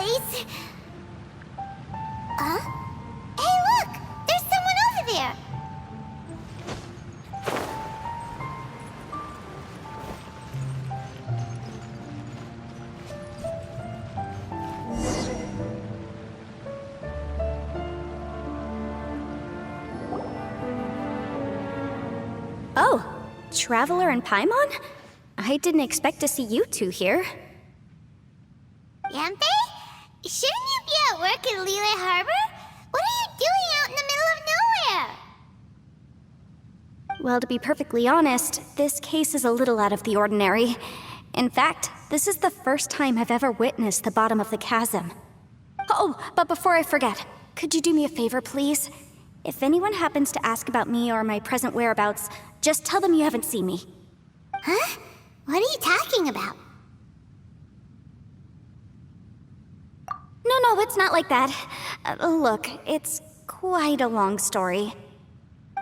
place. Huh? Hey, look! There's someone over there! Oh, Traveler and Paimon? I didn't expect to see you two here. Yanfei? Shouldn't you be at work in Liyue Harbor? What are you doing out in the middle of nowhere? Well, to be perfectly honest, this case is a little out of the ordinary. In fact, this is the first time I've ever witnessed the bottom of the chasm. Oh, but before I forget, could you do me a favor, please? If anyone happens to ask about me or my present whereabouts, just tell them you haven't seen me. Huh? What are you talking about? No, it's not like that. Look, it's quite a long story.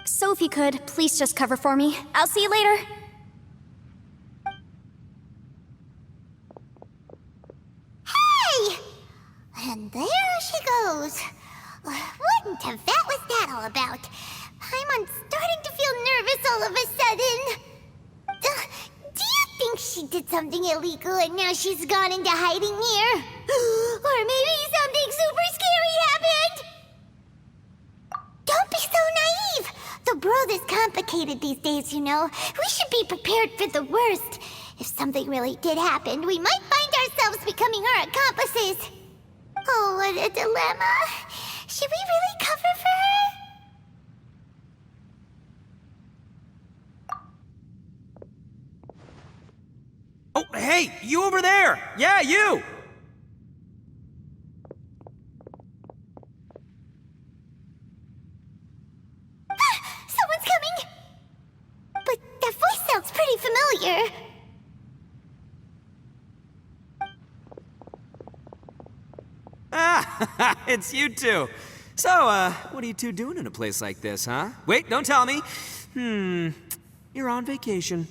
So if you could, please just cover for me. I'll see you later. Hey! And there she goes. What in Teyvat was that all about? I'm starting to feel nervous all of a sudden. Do you think she did something illegal and now she's gone into hiding here? Or maybe something super scary happened? Don't be so naive! The world is complicated these days, you know. We should be prepared for the worst. If something really did happen, we might find ourselves becoming her accomplices. Oh, what a dilemma. Should we really cover for her? Oh, hey, you over there! Yeah, you! Someone's coming! But that voice sounds pretty familiar. Ah, it's you two. So, what are you two doing in a place like this, huh? Wait, don't tell me. You're on vacation.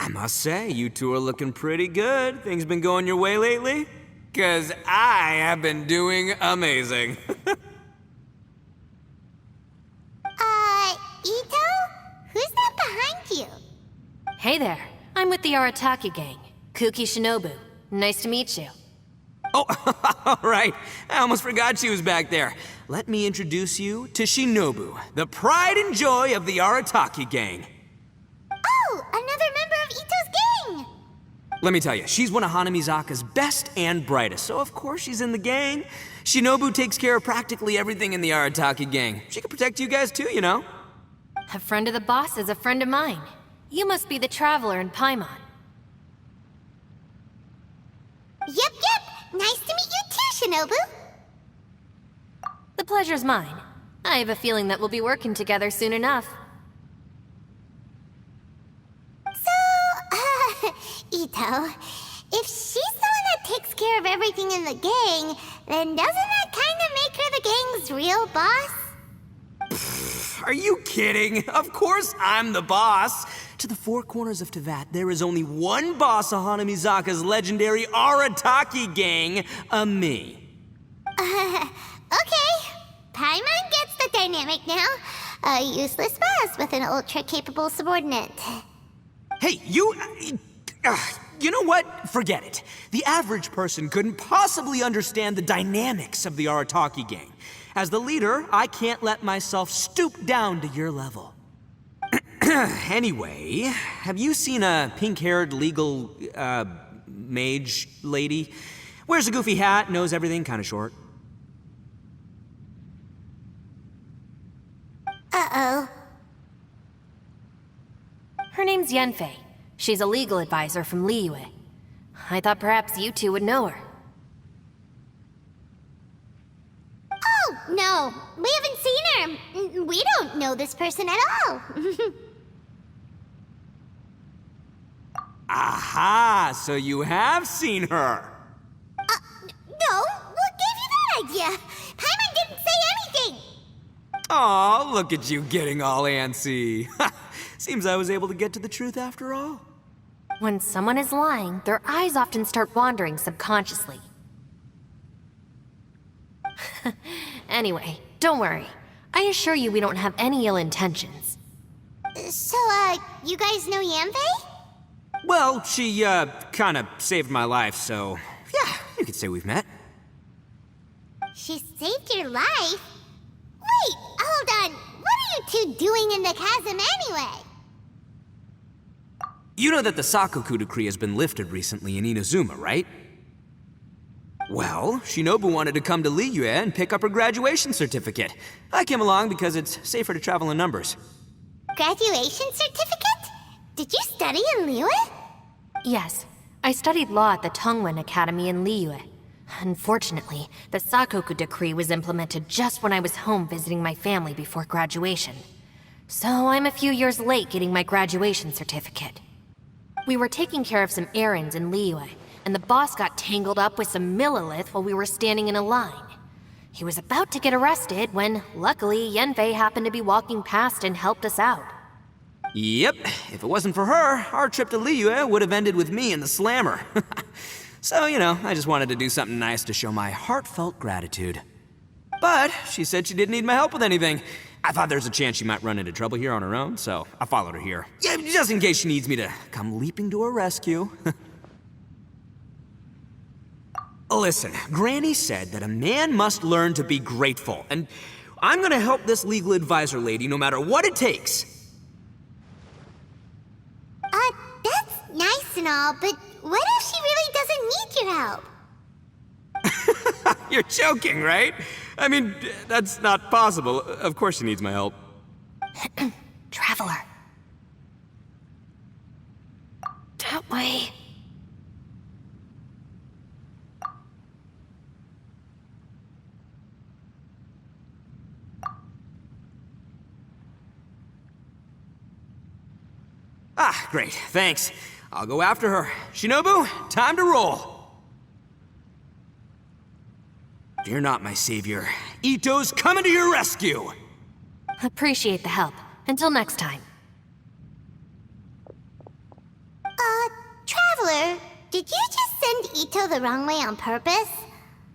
I must say, you two are looking pretty good. Things been going your way lately? 'Cause I have been doing amazing. Ito? Who's that behind you? Hey there, I'm with the Arataki gang. Kuki Shinobu. Nice to meet you. Oh, all right. I almost forgot she was back there. Let me introduce you to Shinobu, the pride and joy of the Arataki gang. Oh, another member of Ito's gang! Let me tell you, she's one of Hanamizaka's best and brightest, so of course she's in the gang. Shinobu takes care of practically everything in the Arataki gang. She can protect you guys too, you know. A friend of the boss is a friend of mine. You must be the Traveler in Paimon. Yep. Nice to meet you too, Shinobu. The pleasure's mine. I have a feeling that we'll be working together soon enough. So, Ito, if she's the one that takes care of everything in the gang, then doesn't that kind of make her the gang's real boss? Are you kidding? Of course I'm the boss. To the four corners of Teyvat, there is only one boss of Hanamizaka's legendary Arataki gang, me. Okay. Paimon gets the dynamic now. A useless boss with an ultra-capable subordinate. Hey, you know what? Forget it. The average person couldn't possibly understand the dynamics of the Arataki gang. As the leader, I can't let myself stoop down to your level. Anyway, have you seen a pink-haired legal, mage lady? Wears a goofy hat, knows everything, kinda short. Uh-oh. Her name's Yanfei. She's a legal advisor from Liyue. I thought perhaps you two would know her. Oh, no. We haven't seen her. We don't know this person at all. Aha! So you have seen her! No. What gave you that idea? Paimon didn't say anything. Aw, look at you getting all antsy. Seems I was able to get to the truth after all. When someone is lying, their eyes often start wandering subconsciously. Anyway, don't worry. I assure you we don't have any ill intentions. So, you guys know Yanfei? Well, she, kinda saved my life, so yeah, you could say we've met. She saved your life? Wait, hold on. What are you two doing in the chasm anyway? You know that the Sakoku decree has been lifted recently in Inazuma, right? Well, Shinobu wanted to come to Liyue and pick up her graduation certificate. I came along because it's safer to travel in numbers. Graduation certificate? Did you study in Liyue? Yes, I studied law at the Tongwen Academy in Liyue. Unfortunately, the Sakoku decree was implemented just when I was home visiting my family before graduation. So I'm a few years late getting my graduation certificate. We were taking care of some errands in Liyue, and the boss got tangled up with some Millilith while we were standing in a line. He was about to get arrested when, luckily, Yanfei happened to be walking past and helped us out. Yep, if it wasn't for her, our trip to Liyue would have ended with me in the slammer. So, you know, I just wanted to do something nice to show my heartfelt gratitude. But she said she didn't need my help with anything. I thought there's a chance she might run into trouble here on her own, so I followed her here. Yeah, just in case she needs me to come leaping to her rescue. Listen, Granny said that a man must learn to be grateful, and I'm gonna help this legal advisor lady no matter what it takes. That's nice and all, but what if she really doesn't need your help? You're joking, right? I mean, that's not possible. Of course she needs my help. Traveler. That way. Ah, great, thanks. I'll go after her. Shinobu, time to roll. Fear not, my savior. Ito's coming to your rescue! Appreciate the help. Until next time. Traveler, did you just send Ito the wrong way on purpose?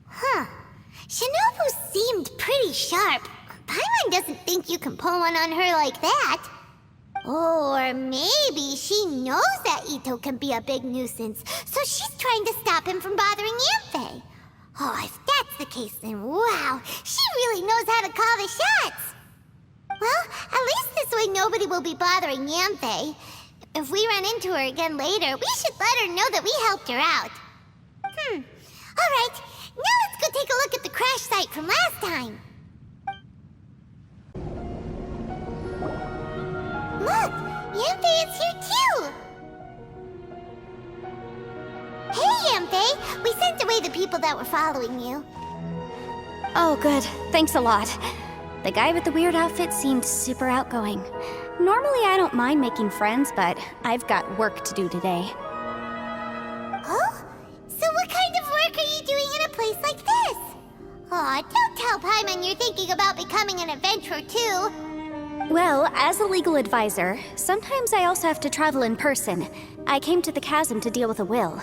Huh. Shinobu seemed pretty sharp. Paimon doesn't think you can pull one on her like that. Or maybe she knows that Ito can be a big nuisance, so she's trying to stop him from bothering Yanfei. Oh, if that's the case, then wow, she really knows how to call the shots. Well, at least this way nobody will be bothering Yanfei. If we run into her again later, we should let her know that we helped her out. Alright, now let's go take a look at the crash site from last time. Look, Yanfei is here too! Hey, Yanfei! We sent away the people that were following you. Oh, good. Thanks a lot. The guy with the weird outfit seemed super outgoing. Normally, I don't mind making friends, but I've got work to do today. Oh? So what kind of work are you doing in a place like this? Aw, don't tell Paimon you're thinking about becoming an adventurer too. Well, as a legal advisor, sometimes I also have to travel in person. I came to the chasm to deal with a will.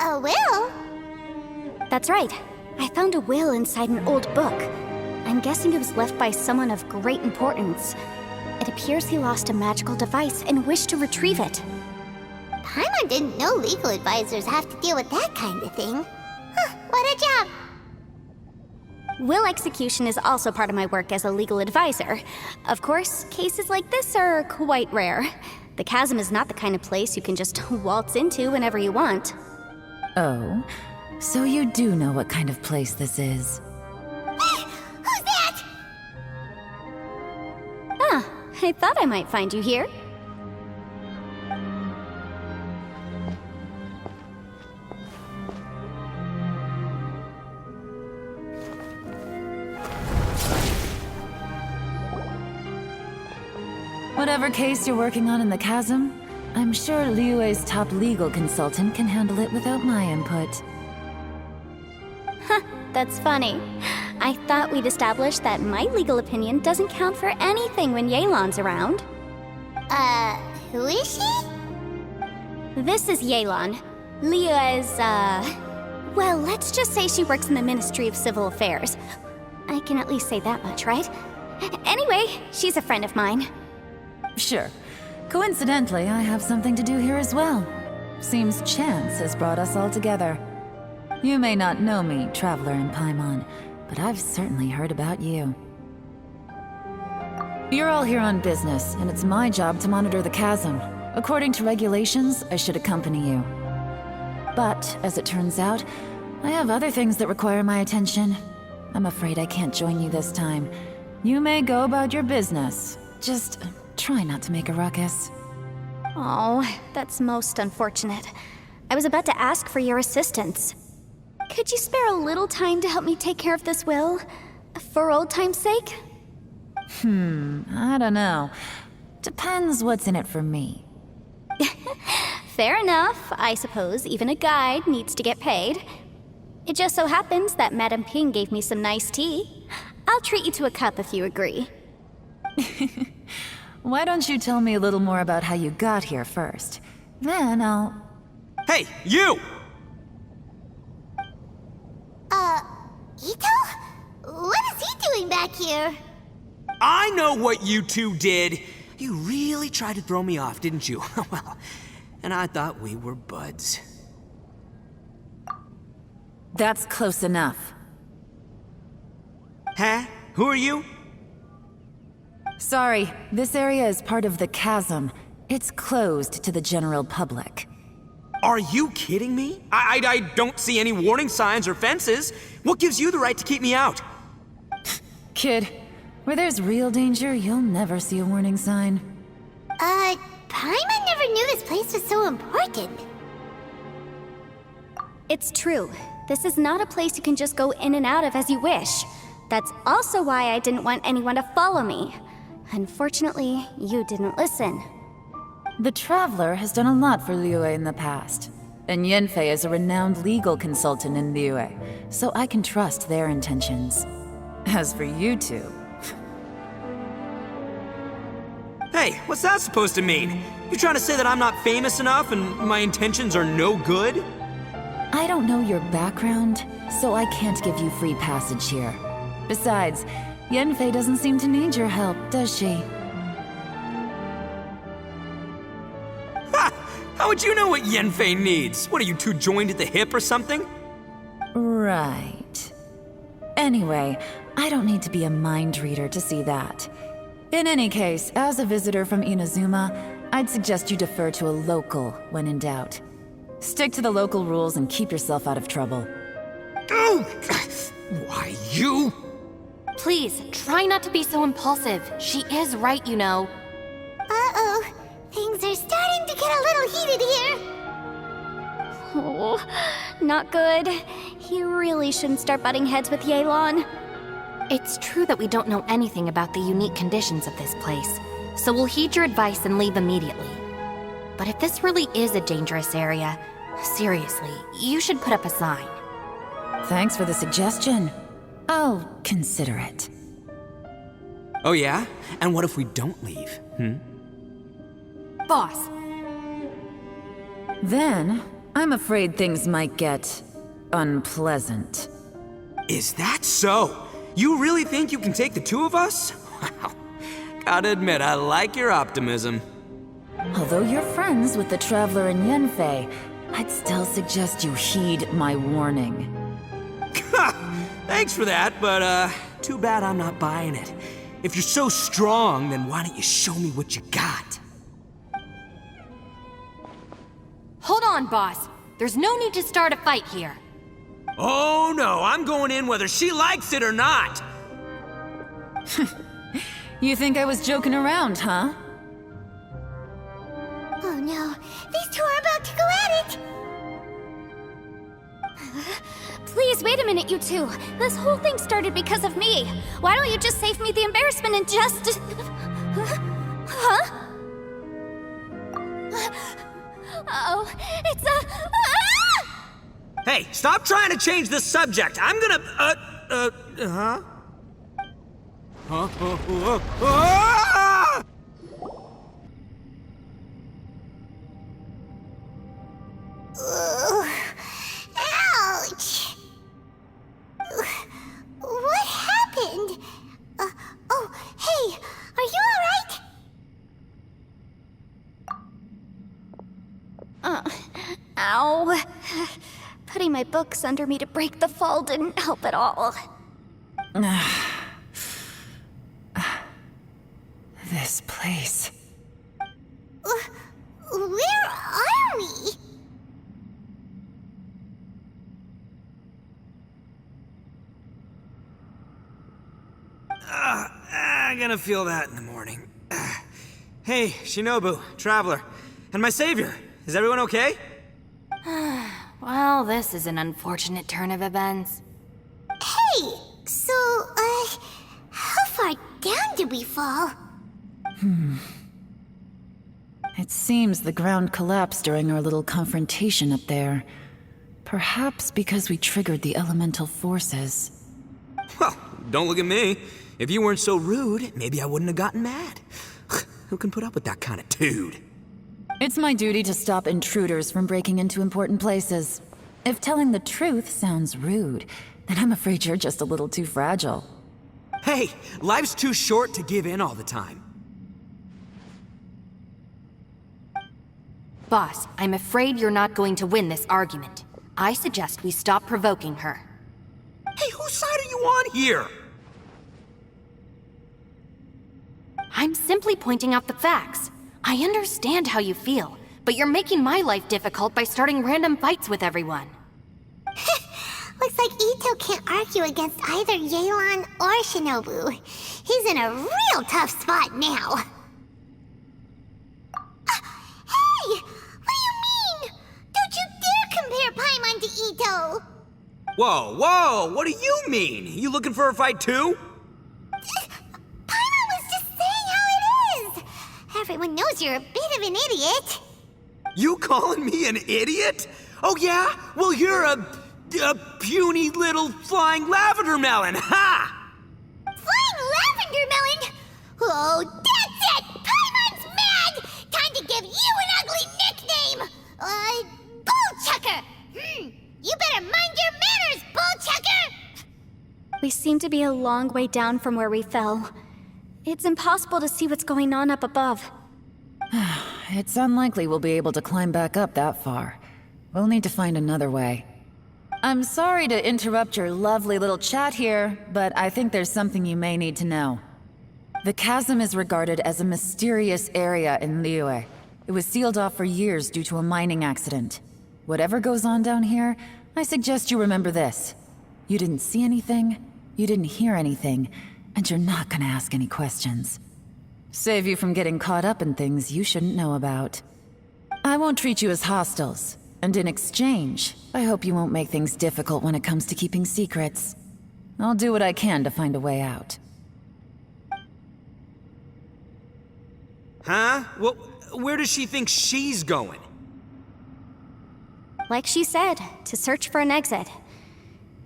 A will? That's right. I found a will inside an old book. I'm guessing it was left by someone of great importance. It appears he lost a magical device and wished to retrieve it. Paimon didn't know legal advisors have to deal with that kind of thing. Huh, what a job! Will execution is also part of my work as a legal advisor. Of course, cases like this are quite rare. The chasm is not the kind of place you can just waltz into whenever you want. Oh, so you do know what kind of place this is. Who's that? Ah, I thought I might find you here. Whatever case you're working on in the chasm, I'm sure Liyue's top legal consultant can handle it without my input. That's funny. I thought we'd established that my legal opinion doesn't count for anything when Yelan's around. Who is she? This is Yelan. Leah is, well, let's just say she works in the Ministry of Civil Affairs. I can at least say that much, right? Anyway, she's a friend of mine. Sure. Coincidentally, I have something to do here as well. Seems chance has brought us all together. You may not know me, traveler in Paimon, but I've certainly heard about you. You're all here on business, and it's my job to monitor the chasm. According to regulations, I should accompany you. But, as it turns out, I have other things that require my attention. I'm afraid I can't join you this time. You may go about your business. Just try not to make a ruckus. Oh, that's most unfortunate. I was about to ask for your assistance. Could you spare a little time to help me take care of this will? For old time's sake? I don't know. Depends what's in it for me. Fair enough. I suppose even a guide needs to get paid. It just so happens that Madame Ping gave me some nice tea. I'll treat you to a cup if you agree. Why don't you tell me a little more about how you got here first? Then I'll... Hey, you! Ito? What is he doing back here? I know what you two did. You really tried to throw me off, didn't you? Well, and I thought we were buds. That's close enough. Huh? Who are you? Sorry, this area is part of the chasm. It's closed to the general public. Are you kidding me? I don't see any warning signs or fences. What gives you the right to keep me out? Kid, where there's real danger, you'll never see a warning sign. Paimon never knew this place was so important. It's true. This is not a place you can just go in and out of as you wish. That's also why I didn't want anyone to follow me. Unfortunately, you didn't listen. The Traveler has done a lot for Liyue in the past, and Yanfei is a renowned legal consultant in Liyue, so I can trust their intentions. As for you two... Hey, what's that supposed to mean? You trying to say that I'm not famous enough and my intentions are no good? I don't know your background, so I can't give you free passage here. Besides, Yanfei doesn't seem to need your help, does she? Ha! How would you know what Yanfei needs? What, are you two joined at the hip or something? Right. Anyway, I don't need to be a mind reader to see that. In any case, as a visitor from Inazuma, I'd suggest you defer to a local when in doubt. Stick to the local rules and keep yourself out of trouble. Oh! Why, you? Please, try not to be so impulsive. She is right, you know. Uh-oh. Things are starting to get a little heated here. Oh, not good. You really shouldn't start butting heads with Yelan. It's true that we don't know anything about the unique conditions of this place, so we'll heed your advice and leave immediately. But if this really is a dangerous area, seriously, you should put up a sign. Thanks for the suggestion. I'll consider it. Oh yeah? And what if we don't leave? Boss, Then, I'm afraid things might get... unpleasant. Is that so? You really think you can take the two of us? Wow. Gotta admit, I like your optimism. Although you're friends with the Traveler and Yanfei, I'd still suggest you heed my warning. Thanks for that, but too bad I'm not buying it. If you're so strong, then why don't you show me what you got? hold on, boss. There's no need to start a fight here. Oh no, I'm going in whether she likes it or not. You think I was joking around, huh? Oh no, these two are about to go at it! Please, wait a minute, you two. This whole thing started because of me. Why don't you just save me the embarrassment and just... Huh? Uh-oh, it's a... Ah! Hey, stop trying to change the subject. I'm gonna, huh? Ah! my books under me to break the fall didn't help at all. This place. Where are we? I'm gonna feel that in the morning. Hey, Shinobu, Traveler, and my savior. Is everyone okay? Well, this is an unfortunate turn of events. Hey, so, how far down did we fall? It seems the ground collapsed during our little confrontation up there. Perhaps because we triggered the elemental forces. Well, don't look at me. If you weren't so rude, maybe I wouldn't have gotten mad. Who can put up with that kind of dude? It's my duty to stop intruders from breaking into important places. If telling the truth sounds rude, then I'm afraid you're just a little too fragile. Hey, life's too short to give in all the time. Boss, I'm afraid you're not going to win this argument. I suggest we stop provoking her. Hey, whose side are you on here? I'm simply pointing out the facts. I understand how you feel, but you're making my life difficult by starting random fights with everyone. Looks like Ito can't argue against either Yelan or Shinobu. He's in a real tough spot now. Hey! What do you mean? Don't you dare compare Paimon to Ito! Whoa, whoa, what do you mean? You looking for a fight too? Paimon was just saying how it is! Everyone knows you're a bit of an idiot. You calling me an idiot? Oh yeah? Well, you're a puny little flying lavender melon, ha! Flying lavender melon? Oh, that's it! Paimon's mad! Time to give you an ugly nickname! Bullchucker! You better mind your manners, Bullchucker! We seem to be a long way down from where we fell. It's impossible to see what's going on up above. It's unlikely we'll be able to climb back up that far. We'll need to find another way. I'm sorry to interrupt your lovely little chat here, but I think there's something you may need to know. The chasm is regarded as a mysterious area in Liyue. It was sealed off for years due to a mining accident. Whatever goes on down here, I suggest you remember this. You didn't see anything, you didn't hear anything, and you're not gonna ask any questions. Save you from getting caught up in things you shouldn't know about. I won't treat you as hostiles, and in exchange, I hope you won't make things difficult when it comes to keeping secrets. I'll do what I can to find a way out. Huh? Well, where does she think she's going? Like she said, to search for an exit.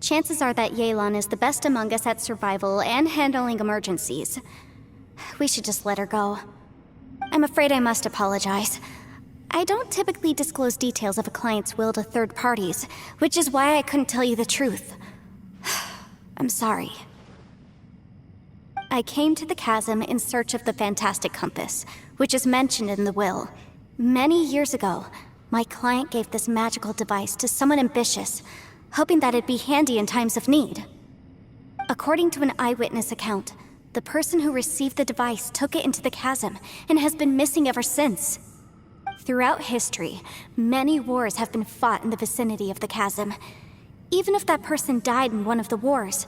Chances are that Yelan is the best among us at survival and handling emergencies. We should just let her go. I'm afraid I must apologize. I don't typically disclose details of a client's will to third parties, which is why I couldn't tell you the truth. I'm sorry. I came to the chasm in search of the fantastic compass, which is mentioned in the will. Many years ago, my client gave this magical device to someone ambitious, hoping that it'd be handy in times of need. According to an eyewitness account, the person who received the device took it into the chasm and has been missing ever since. Throughout history, many wars have been fought in the vicinity of the chasm. Even if that person died in one of the wars,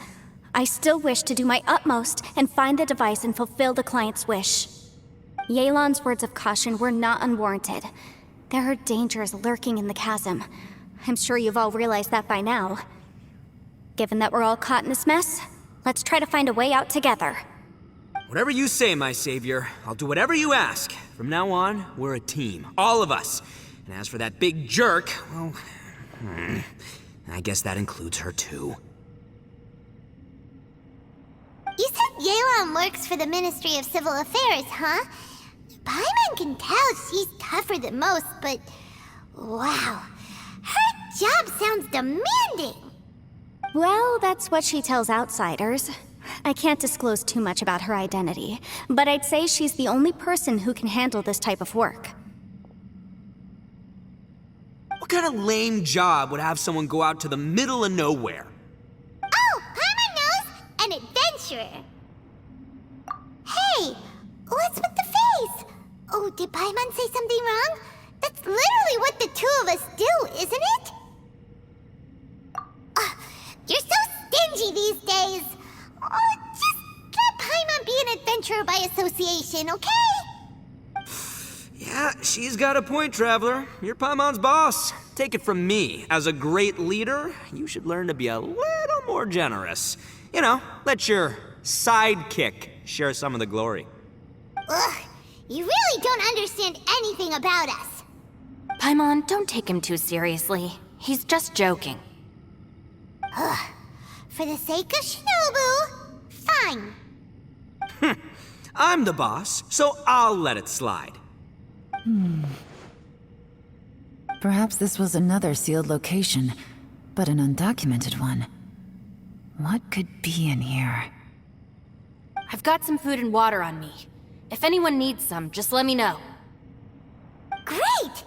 I still wish to do my utmost and find the device and fulfill the client's wish. Yelan's words of caution were not unwarranted. There are dangers lurking in the chasm. I'm sure you've all realized that by now. Given that we're all caught in this mess, let's try to find a way out together. Whatever you say, my savior. I'll do whatever you ask. From now on, we're a team. All of us. And as for that big jerk, well, I guess that includes her too. You said Yelan works for the Ministry of Civil Affairs, huh? Paimon can tell she's tougher than most, but wow, her job sounds demanding. Well, that's what she tells outsiders. I can't disclose too much about her identity, but I'd say she's the only person who can handle this type of work. What kind of lame job would have someone go out to the middle of nowhere? Oh, Paimon knows! An adventurer. Hey, what's with the face? Oh, did Paimon say something wrong? That's literally what the two of us do, isn't it? You're so stingy these days. Oh, just let Paimon be an adventurer by association, okay? Yeah, she's got a point, Traveler. You're Paimon's boss. Take it from me. As a great leader, you should learn to be a little more generous. You know, let your sidekick share some of the glory. Ugh, you really don't understand anything about us. Paimon, don't take him too seriously. He's just joking. For the sake of Shinobu, fine. I'm the boss, so I'll let it slide. Perhaps this was another sealed location, but an undocumented one. What could be in here? I've got some food and water on me. If anyone needs some, just let me know. Great!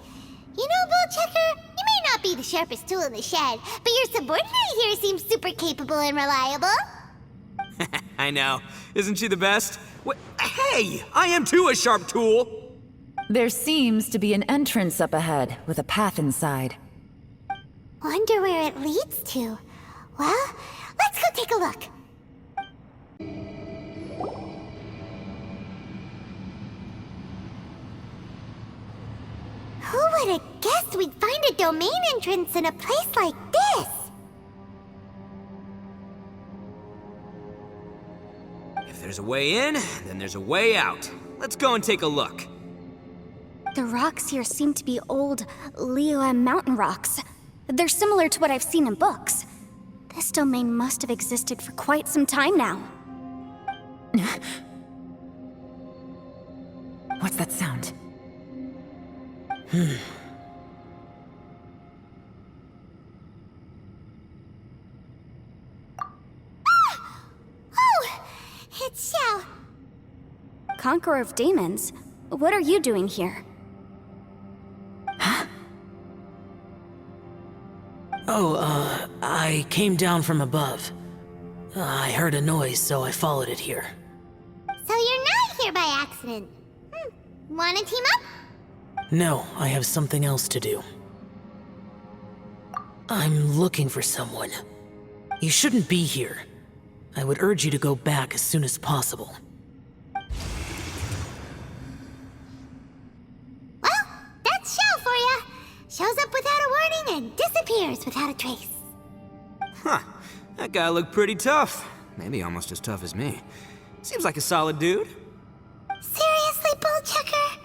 You know, Bullchecker, you may not be the sharpest tool in the shed, but your subordinate here seems super capable and reliable. I know. Isn't she the best? Hey, I am too a sharp tool. There seems to be an entrance up ahead, with a path inside. Wonder where it leads to. Well, let's go take a look. Who would have guessed we'd find a domain entrance in a place like this? If there's a way in, then there's a way out. Let's go and take a look. The rocks here seem to be old Liyue mountain rocks. They're similar to what I've seen in books. This domain must have existed for quite some time now. What's that sound? Oh, it's Xiao. Conqueror of Demons, what are you doing here? I came down from above. I heard a noise, so I followed it here. So you're not here by accident. Wanna team up? No, I have something else to do. I'm looking for someone. You shouldn't be here. I would urge you to go back as soon as possible. Well, that's Xiao for ya. Shows up without a warning and disappears without a trace. Huh. That guy looked pretty tough. Maybe almost as tough as me. Seems like a solid dude. Seriously, Bullchecker?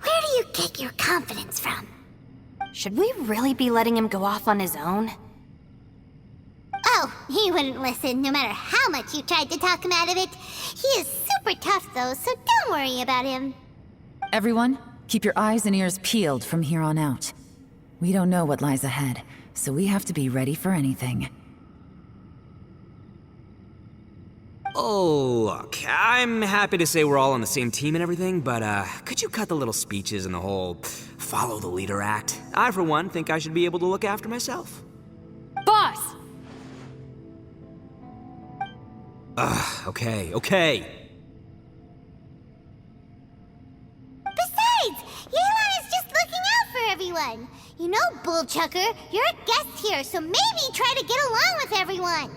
Where do you get your confidence from? Should we really be letting him go off on his own? Oh, he wouldn't listen no matter how much you tried to talk him out of it. He is super tough though, so don't worry about him. Everyone, keep your eyes and ears peeled from here on out. We don't know what lies ahead, so we have to be ready for anything. Oh, look, I'm happy to say we're all on the same team and everything, but could you cut the little speeches and the whole follow the leader act? I, for one, think I should be able to look after myself. Boss! Okay. Besides, Yelan is just looking out for everyone. You know, Bullchucker, you're a guest here, so maybe try to get along with everyone.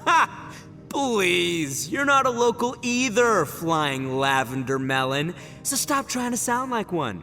Ha! Please, you're not a local either, Flying Lavender Melon, so stop trying to sound like one.